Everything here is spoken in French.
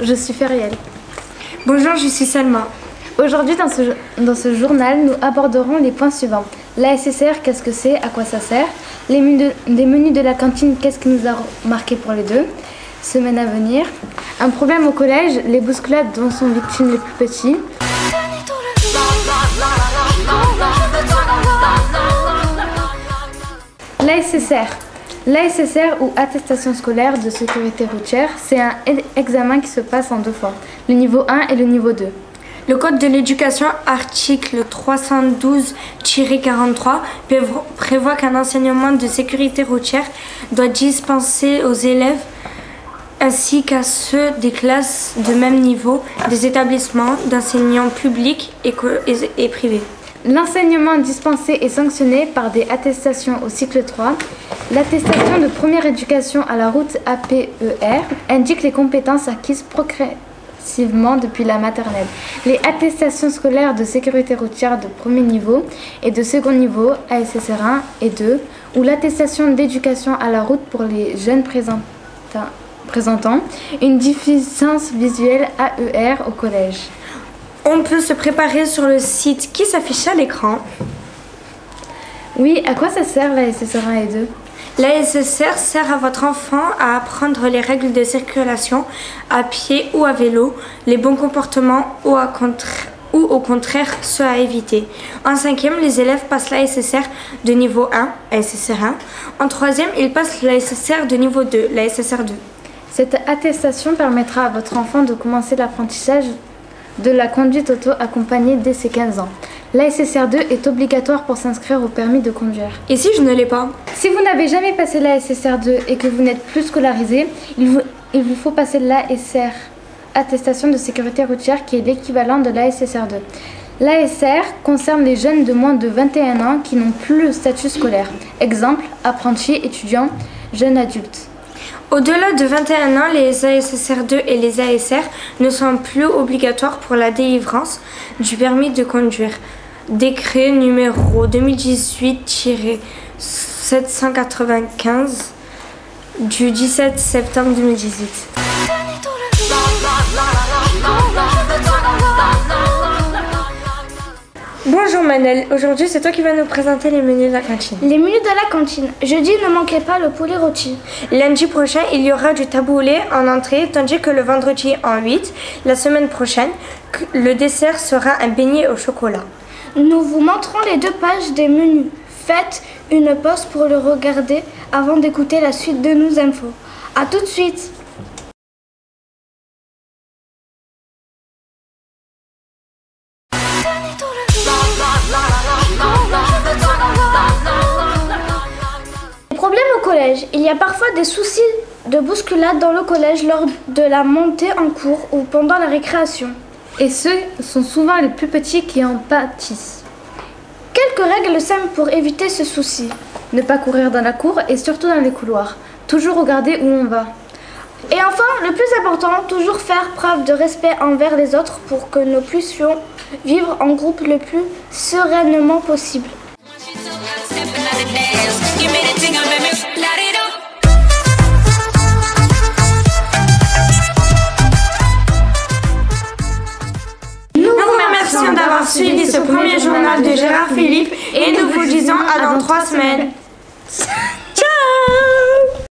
je suis Feriel. Bonjour, je suis Salma. Aujourd'hui, dans ce journal, nous aborderons les points suivants. L'ASSR, qu'est-ce que c'est, à quoi ça sert? Les menus de la cantine, qu'est-ce qui nous a marqué pour les deux? Semaine à venir. Un problème au collège, les bousculades dont sont victimes les plus petits. L'ASSR. L'ASSR ou attestation scolaire de sécurité routière, c'est un examen qui se passe en deux fois, le niveau 1 et le niveau 2. Le Code de l'éducation, article 312-43, prévoit qu'un enseignement de sécurité routière doit dispenser aux élèves ainsi qu'à ceux des classes de même niveau des établissements d'enseignement publics et privés. L'enseignement dispensé est sanctionné par des attestations au cycle 3. L'attestation de première éducation à la route APER indique les compétences acquises progressivement depuis la maternelle. Les attestations scolaires de sécurité routière de premier niveau et de second niveau, ASSR 1 et 2, ou l'attestation d'éducation à la route pour les jeunes présentant une déficience visuelle AER au collège. On peut se préparer sur le site qui s'affiche à l'écran. Oui, à quoi ça sert l'ASSR 1 et 2? L'ASSR sert à votre enfant à apprendre les règles de circulation à pied ou à vélo, les bons comportements ou au contraire ceux à éviter. En 5e, les élèves passent l'ASSR de niveau 1, ASSR 1. En 3e, ils passent l'ASSR de niveau 2, l'ASSR 2. Cette attestation permettra à votre enfant de commencer l'apprentissage de la conduite auto accompagnée dès ses 15 ans. L'ASSR 2 est obligatoire pour s'inscrire au permis de conduire. Et si je ne l'ai pas? Si vous n'avez jamais passé l'ASSR 2 et que vous n'êtes plus scolarisé, il vous faut passer l'ASR, attestation de sécurité routière, qui est l'équivalent de l'ASSR 2. L'ASR concerne les jeunes de moins de 21 ans qui n'ont plus le statut scolaire. Exemple, apprentis, étudiants, jeunes adultes. Au-delà de 21 ans, les ASSR 2 et les ASR ne sont plus obligatoires pour la délivrance du permis de conduire. Décret numéro 2018-795 du 17 septembre 2018. Bonjour Manel, aujourd'hui c'est toi qui vas nous présenter les menus de la cantine. Les menus de la cantine. Jeudi, ne manquez pas le poulet rôti. Lundi prochain, il y aura du taboulé en entrée, tandis que le vendredi en 8. La semaine prochaine, le dessert sera un beignet au chocolat. Nous vous montrons les 2 pages des menus. Faites une pause pour le regarder avant d'écouter la suite de nos infos. A tout de suite. Problème au collège. Il y a parfois des soucis de bousculade dans le collège lors de la montée en cours ou pendant la récréation. Et ceux sont souvent les plus petits qui en pâtissent. Quelques règles simples pour éviter ce souci. Ne pas courir dans la cour et surtout dans les couloirs. Toujours regarder où on va. Et enfin, le plus important, toujours faire preuve de respect envers les autres pour que nous puissions vivre en groupe le plus sereinement possible. Nous vous remercions d'avoir suivi ce premier journal de Gérard Philippe et nous vous disons à dans 3 semaines.